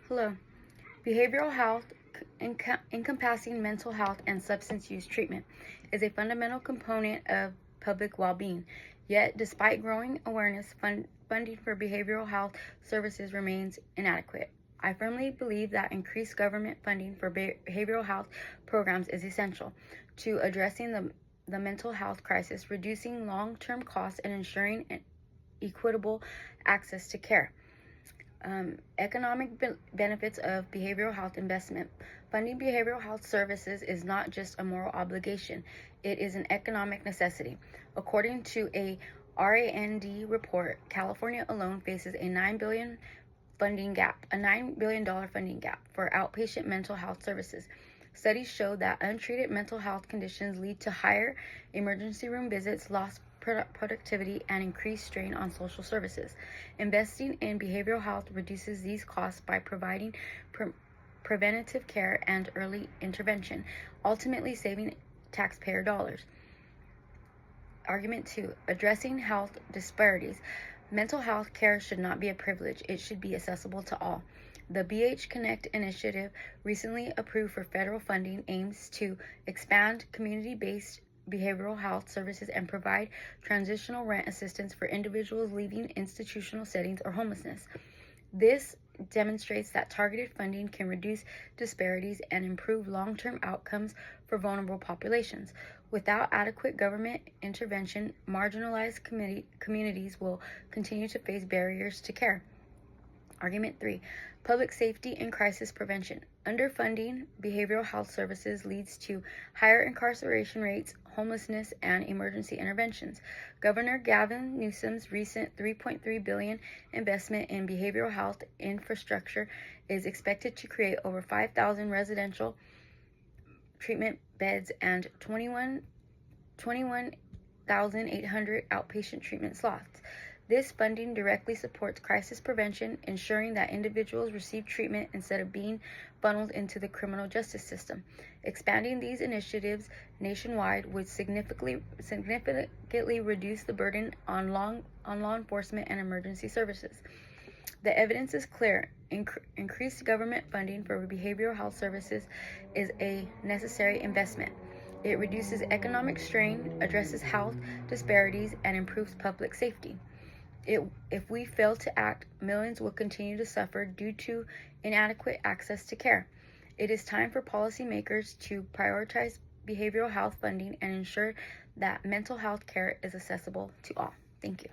Hello. Behavioral health, encompassing mental health and substance use treatment, is a fundamental component of public well-being. Yet, despite growing awareness, funding for behavioral health services remains inadequate. I firmly believe that increased government funding for behavioral health programs is essential to addressing the mental health crisis, reducing long-term costs, and ensuring equitable access to care. Economic benefits of behavioral health investment. Funding behavioral health services is not just a moral obligation, it is an economic necessity. According to a RAND report, California alone faces a $9 billion funding gap for outpatient mental health services. Studies show that untreated mental health conditions lead to higher emergency room visits, lost productivity, and increased strain on social services. Investing in behavioral health reduces these costs by providing preventative care and early intervention, ultimately saving taxpayer dollars. Argument 2. Addressing health disparities. Mental health care should not be a privilege, it should be accessible to all. The BH Connect initiative, recently approved for federal funding, aims to expand community-based behavioral health services and provide transitional rent assistance for individuals leaving institutional settings or homelessness. This demonstrates that targeted funding can reduce disparities and improve long-term outcomes for vulnerable populations. Without adequate government intervention, marginalized communities will continue to face barriers to care. Argument 3. Public safety and crisis prevention. Underfunding behavioral health services leads to higher incarceration rates, homelessness, and emergency interventions. Governor Gavin Newsom's recent $3.3 billion investment in behavioral health infrastructure is expected to create over 5,000 residential treatment beds and 21,800 outpatient treatment slots. This funding directly supports crisis prevention, ensuring that individuals receive treatment instead of being funneled into the criminal justice system. Expanding these initiatives nationwide would significantly reduce the burden on law enforcement and emergency services. The evidence is clear. Increased government funding for behavioral health services is a necessary investment. It reduces economic strain, addresses health disparities, and improves public safety. If we fail to act, millions will continue to suffer due to inadequate access to care. It is time for policymakers to prioritize behavioral health funding and ensure that mental health care is accessible to all. Thank you.